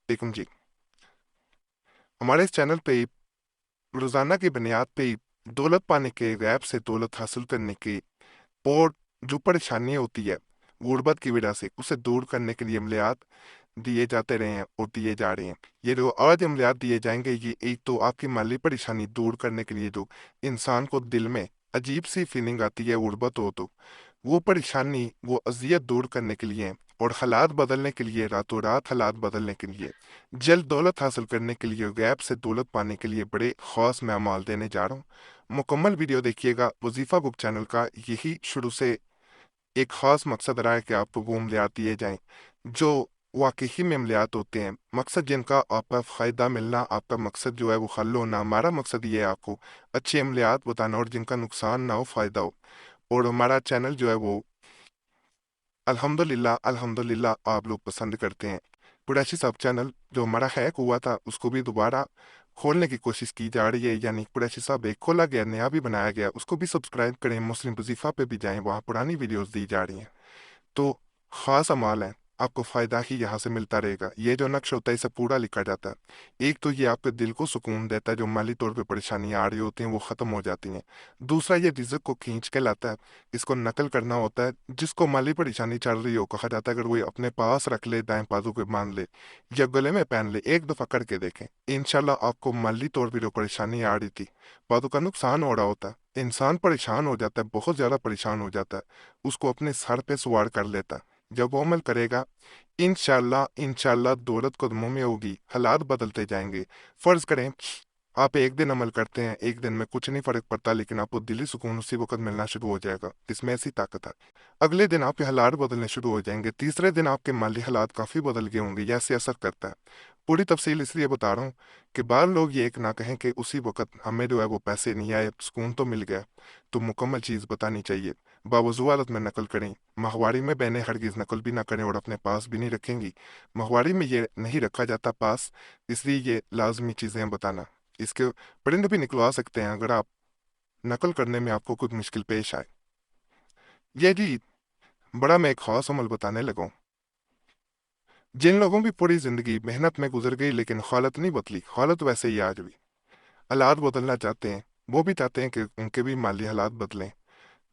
वालेकुम जी। हमारे इस चैनल पे रोज़ाना की बुनियाद पे दौलत पाने के, गैब से दौलत हासिल करने की और जो परेशानियाँ होती है गुर्बत की वजह से, उसे दूर करने के लिए अमलियात दिए जाते रहे हैं और दिए जा रहे हैं। ये जो आज अमलियात दिए जाएंगे, ये एक तो आपकी माली परेशानी दूर करने के लिए, जो इंसान को दिल में अजीब सी फीलिंग आती है गुर्बत हो तो वो परेशानी, वो अजियत दूर करने के लिए और हालात बदलने के लिए, रातों रात हालात बदलने के लिए, जल्द दौलत हासिल करने के लिए, गैब से दौलत पाने के लिए बड़े ख़ास मैं अमाल देने जा रहा हूँ। मुकम्मल वीडियो देखिएगा। वजीफ़ा बुक चैनल का यही शुरू से एक ख़ास मकसद रहा है कि आपको वो अमलियात दिए जाएं जो वाकई में अमलियात होते हैं, मकसद जिनका आपका फ़ायदा मिलना, आपका मकसद जो है वो हल होना। हमारा मकसद ये है आपको अच्छे अमलियात बताना और जिनका नुकसान ना हो, फ़ायदा हो। और हमारा चैनल जो है वो अल्हम्दुलिल्लाह अल्हम्दुलिल्लाह आप लोग पसंद करते हैं। कुरैशी साहब चैनल जो हमारा हैक हुआ था, उसको भी दोबारा खोलने की कोशिश की जा रही है, यानी कुरैशी साहब एक खोला गया, नया भी बनाया गया, उसको भी सब्सक्राइब करें। मुस्लिम वजीफ़ा पे भी जाएं, वहाँ पुरानी वीडियोस दी जा रही हैं। तो ख़ास अमाल है, आपको फ़ायदा ही यहाँ से मिलता रहेगा। ये जो नक्श होता है, इसे पूरा लिखा जाता है। एक तो ये आपके दिल को सुकून देता है, जो माली तौर पे परेशानियाँ आ रही होती हैं वो ख़त्म हो जाती हैं। दूसरा, ये रिज़्क को खींच के लाता है, इसको नकल करना होता है। जिसको माली परेशानी चल रही हो, कहा जाता है अगर वो अपने पास रख ले, दाएं बाजू पे बांध ले या गले में पहन ले, एक दफ़ा करके देखें, इंशाल्लाह आपको माली तौर पर जो परेशानी आ रही थी, बातों का नुकसान हो रहा होता है, इंसान परेशान हो जाता है, बहुत ज़्यादा परेशान हो जाता है, उसको अपने सर पे सवार कर लेता है। जब वो अमल करेगा, इंशाल्लाह इंशाल्लाह दौलत कदमों में होगी, हालात बदलते जाएंगे। फर्ज करें आप एक दिन अमल करते हैं, एक दिन में कुछ नहीं फर्क पड़ता, लेकिन आपको दिली सुकून उसी वक्त मिलना शुरू हो जाएगा। इसमें ऐसी ताकत है। अगले दिन आपके हालात बदलने शुरू हो जाएंगे। तीसरे दिन आपके माली हालात काफ़ी बदल गए होंगे। यह ऐसे असर करता है। पूरी तफसील इसलिए बता रहा हूँ कि बाहर लोग ये एक ना कहें कि उसी वक्त हमें जो है वो पैसे नहीं आए, सुकून तो मिल गया। तो मुकम्मल चीज़ बतानी चाहिए। बावजू हालत में नकल करें। माहवारी में बहनें हरगिज़ नकल भी ना करें और अपने पास भी नहीं रखेंगी। माहवारी में ये नहीं रखा जाता पास, इसलिए ये लाजमी चीज़ें बताना। इसके प्रिंट भी निकलवा सकते हैं अगर आप नकल करने में आपको कुछ मुश्किल पेश आए। ये जी बड़ा मैं एक खास अमल बताने लगा हूं। जिन लोगों की पूरी जिंदगी मेहनत में गुजर गई लेकिन हालत नहीं बदली, हालत वैसे ही आज भी, हालात बदलना चाहते हैं, वो भी चाहते हैं कि उनके भी माली हालात बदलें,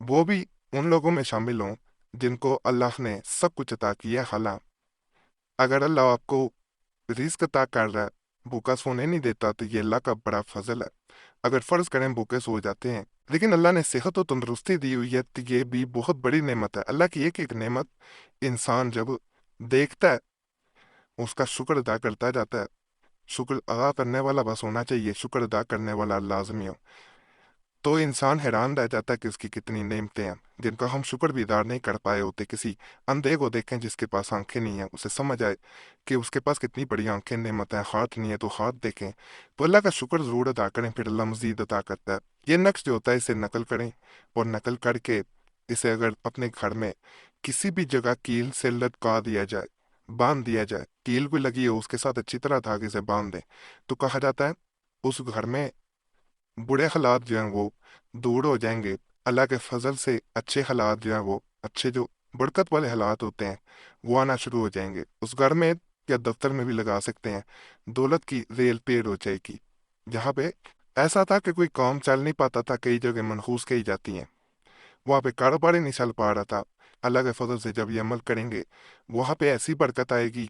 वो भी उन लोगों में शामिल हों जिनको अल्लाह ने सब कुछ अता किया। हाला अगर अल्लाह आपको रिस्क अता कर रहा है, भूखा सोने नहीं देता, तो ये अल्लाह का बड़ा फजल है। अगर फर्ज करें भूखे सो जाते हैं, लेकिन अल्लाह ने सेहत और तंदुरुस्ती दी हुई है, तो ये भी बहुत बड़ी नेमत है। अल्लाह की एक एक नेमत इंसान जब देखता है, उसका शुक्र अदा करता जाता है। शुक्र अदा करने वाला बस होना चाहिए, शुक्र अदा करने वाला लाजमी हो। तो इंसान हैरान रह जाता है कि उसकी कितनी नेमतें हैं जिनका हम शुक्र भी अदा नहीं कर पाए होते। किसी अंधे को देखें जिसके पास आंखें नहीं हैं, उसे समझ आए कि उसके पास कितनी बड़ी आंखें नेमत हैं। हाथ नहीं है तो हाथ देखें, तो अल्लाह का शुक्र जरूर अदा करें, फिर अल्लाह मजीद अदा करता है। ये नक्श जो होता है, इसे नकल करें और नकल करके इसे अगर अपने घर में किसी भी जगह कील से लटका दिया जाए, बांध दिया जाए, कील भी लगी हो उसके साथ अच्छी तरह धागे से बांध दें, तो कहा जाता है उस घर में बुरे हालात जो हैं वो दूर हो जाएंगे। अल्लाह के फजल से अच्छे हालात जो हैं वो अच्छे, जो बरकत वाले हालात होते हैं, वो आना शुरू हो जाएंगे उस घर में। या दफ्तर में भी लगा सकते हैं, दौलत की रेल पेड़ हो जाएगी। जहाँ पे ऐसा था कि कोई काम चल नहीं पाता था, कई जगह मनहूस कही जाती हैं, वहाँ पे कारोबार ही नहीं चल पा रहा था। अल्लाह के फजल से जब ये अमल करेंगे, वहाँ पे ऐसी बरकत आएगी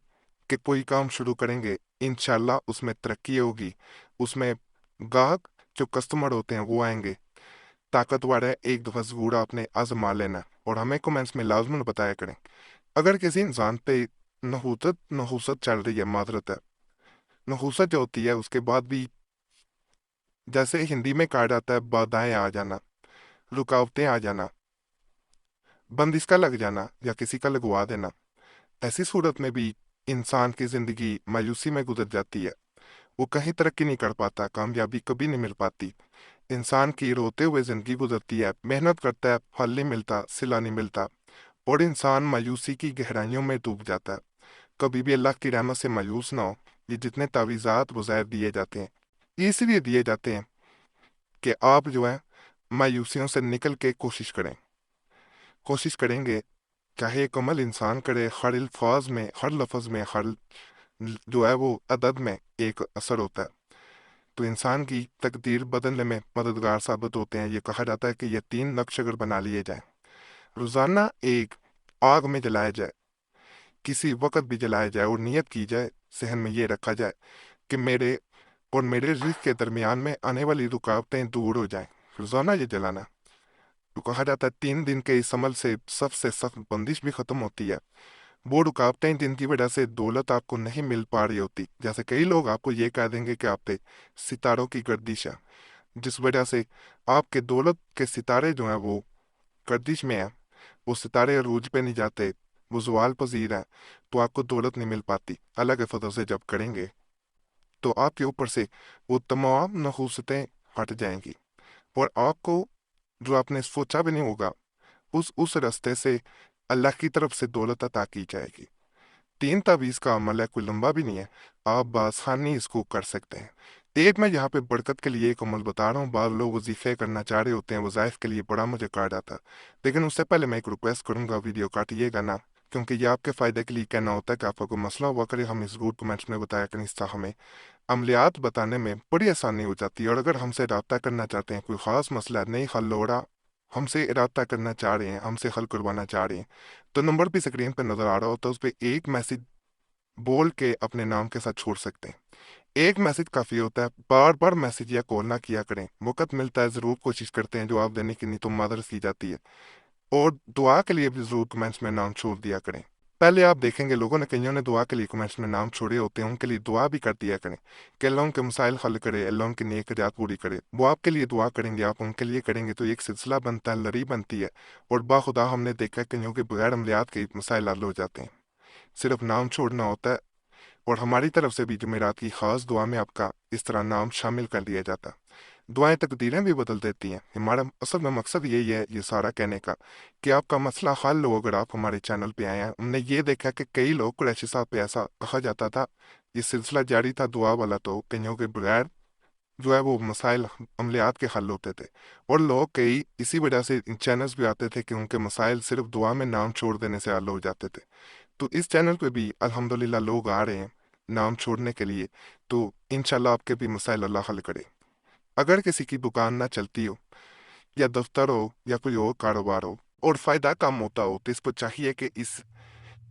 कि कोई काम शुरू करेंगे, इंशाल्लाह उसमें तरक्की होगी, उसमें गाहक जो कस्टमर होते हैं वो आएंगे। ताकतवर है, एक दफ़ा ज़रूर आपने आजमा लेना और हमें कमेंट्स में लाजमन बताया करें। अगर किसी इंसान पे नहूसत नहूसत चल रही है, माजरत है, नहूसत जो होती है उसके बाद भी, जैसे हिंदी में कहा जाता है, बाधाएं आ जाना, रुकावटें आ जाना, बंदिश का लग जाना या किसी का लगवा देना, ऐसी सूरत में भी इंसान की ज़िंदगी मायूसी में गुजर जाती है। वो कहीं तरक्की नहीं कर पाता, कामयाबी कभी नहीं मिल पाती। इंसान की रोते हुए ज़िंदगी गुजरती है, मेहनत करता है, फल नहीं मिलता, सिला नहीं मिलता, और इंसान मायूसी की गहराइयों में डूब जाता है। कभी भी अल्लाह की रहमत से मायूस ना हो। ये जितने तावीज़ात वज़ायद दिए जाते हैं, ये इसलिए दिए जाते हैं कि आप जो है मायूसियों से निकल के कोशिश करें। कोशिश करेंगे, चाहे एक अमल इंसान करे, हर अल्फाज में, हर लफ्ज़ में, हर जो है वो अदद में एक असर होता है, तो इंसान की तकदीर बदलने में मददगार साबित होते हैं। ये कहा जाता है कि ये 3 नक्श अगर बना लिए जाए, रोज़ाना एक आग में जलाया जाए, किसी वक़्त भी जलाया जाए और नियत की जाए, ज़हन में ये रखा जाए कि मेरे और मेरे रिज़्क़ के दरमियान में आने वाली रुकावटें दूर हो जाएँ। रोज़ाना ये जलाना, तो कहा जाता है 3 दिन के इस अमल से सबसे सख्त बंदिश भी ख़त्म होती है। वो रुकावटें जिनकी वजह से दौलत आपको नहीं मिल पा रही होती, जैसे कई लोग आपको ये कह देंगे कि आप पे सितारों की गर्दिश है, जिस वजह से आपके दौलत के सितारे जो हैं वो गर्दिश में हैं, वो सितारे अरूज पे नहीं जाते, वो ज़वाल पज़ीर हैं, तो आपको दौलत नहीं मिल पाती। अल्लाह के फजल से जब करेंगे तो आपके ऊपर से वो तमाम नहूसतें हट जाएंगी और आपको जो आपने सोचा भी नहीं होगा उस रास्ते से अल्लाह की तरफ से दौलत अता की जाएगी। 3 तावीज़ का अमल है, कोई लंबा भी नहीं है, आप बआसानी इसको कर सकते हैं। एक मैं यहाँ पे बरकत के लिए एक अमल बता रहा हूँ, बाद लोग वजीफ़े करना चाह रहे होते हैं, वज़ाइफ के लिए बड़ा मुझे कार्ड आता है, लेकिन उससे पहले मैं एक रिक्वेस्ट करूँगा, वीडियो काटिएगा ना, क्योंकि ये आपके फ़ायदे के लिए कहना होता है कि आपका कोई मसला हुआ करे, हमें ज़रूर कमेंट्स में बताया करें, इससे हमें अमलियात बताने में बड़ी आसानी हो जाती है। और अगर हमसे रब्ता करना चाहते हैं, कोई ख़ास मसला नहीं हल हो रहा, हमसे रब्ता करना चाह रहे हैं, हमसे हल करवाना चाह रहे हैं, तो नंबर भी स्क्रीन पर नज़र आ रहा होता है, उस पर एक मैसेज बोल के अपने नाम के साथ छोड़ सकते हैं। एक मैसेज काफ़ी होता है, बार बार मैसेज या कॉल ना किया करें। वक़्त मिलता है ज़रूर कोशिश करते हैं जवाब देने की, नहीं तो मदद की जाती है। और दुआ के लिए भी ज़रूर कमेंट्स में नाम छोड़ दिया करें। पहले आप देखेंगे लोगों ने, कईयों ने दुआ के लिए कमेंट्स में नाम छोड़े होते हैं, उनके लिए दुआ भी कर दिया करें कि अल्लाह उनके मसाइल हल करे, अल्लाह उनकी नेक हदायत पूरी करे। वो आपके लिए दुआ करेंगे, आप उनके लिए करेंगे, तो एक सिलसिला बनता है, लड़ी बनती है। और बाखुदा हमने देखा है कईयों के बगैर अमलियात के मसाइल हल हो जाते हैं, सिर्फ नाम छोड़ना होता है। और हमारी तरफ से भी जुमेरात की खास दुआ में आपका इस तरह नाम शामिल कर दिया जाता। दुआएं तकदीरें भी बदल देती हैं। हमारा असल में मकसद यही है ये सारा कहने का कि आपका मसला हल हो अगर आप हमारे चैनल पे आए हैं। हमने ये देखा कि कई लोग कुरैशी साहब पे ऐसा कहा जाता था, ये सिलसिला जारी था दुआ वाला, तो कईयों के बगैर जो है वो मसाइल अमलियात के हल होते थे। और लोग कई इसी वजह से इन चैनल्स भी आते थे कि उनके मसाइल सिर्फ दुआ में नाम छोड़ देने से हल हो जाते थे। तो इस चैनल पे भी अल्हम्दुलिल्लाह लोग आ रहे हैं नाम छोड़ने के लिए, तो इंशाल्लाह आपके भी मसाइल अल्लाह हल करे। अगर किसी की दुकान ना चलती हो या दफ्तर हो या कोई और कारोबार हो और फायदा कम होता हो, तो इसको चाहिए कि इस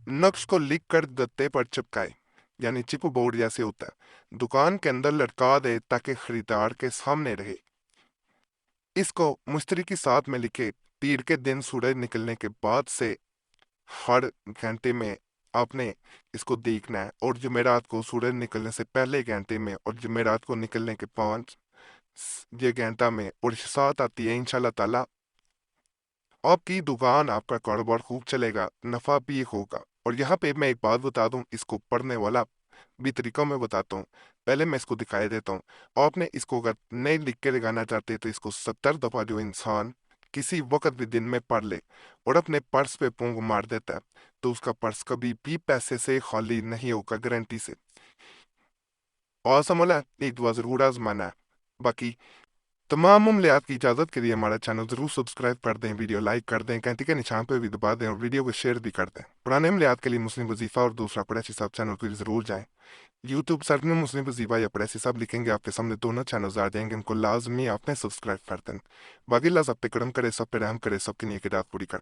नक्श को लिख कर दत्ते पर चिपकाए, यानी चिप बोर्ड जैसे होता है, दुकान के अंदर लटका दे ताकि खरीदार के सामने रहे। इसको मुश्तरी की साथ में लिखे, पीर के दिन सूरज निकलने के बाद से हर घंटे में आपने इसको देखना है, और जुमेरात को सूरज निकलने से पहले घंटे में, और जुमेरात को निकलने के 5 ये घंटा में, और साथ आती है इंशाल्लाह ताला आपकी दुकान, आपका कारोबार खूब चलेगा, नफ़ा भी होगा। और यहाँ पे मैं एक बात बता दूं, इसको पढ़ने वाला भी तरीका मैं बताता हूँ। पहले मैं इसको दिखाई देता हूँ, आपने इसको अगर नहीं लिख के लगाना चाहते तो इसको 70 दफ़ा जो इंसान किसी वक्त भी दिन में पढ़ ले और अपने पर्स पे पोंग मार देता है, तो उसका पर्स कभी भी पैसे से खाली नहीं होगा, गारंटी से। और समझला, एक दुआ ज़रूर आजमाना है। बाकी तमाम मामलात की इजाज़त के लिए हमारा चैनल ज़रूर सब्सक्राइब कर दें, वीडियो लाइक कर दें, घंटी के निशान पर भी दबा दें और वीडियो को शेयर भी कर दें। पुराने मामलात के लिए मुस्लिम वजीफ़ा और दूसरा कुरैशी साहब चैनल पर ज़रूर जाएं। यूट्यूब सर्च में मुस्लिम वजीफ़ा या कुरैशी साहब लिखेंगे, आपके सामने दोनों चैनल्स आ जाएंगे, उनको लाजमी आपने सब्सक्राइब कर दें। बाकी अल्लाह सब पे करम करे, सब पे रहम करे, सबकी नेक हिदायत पूरी कर।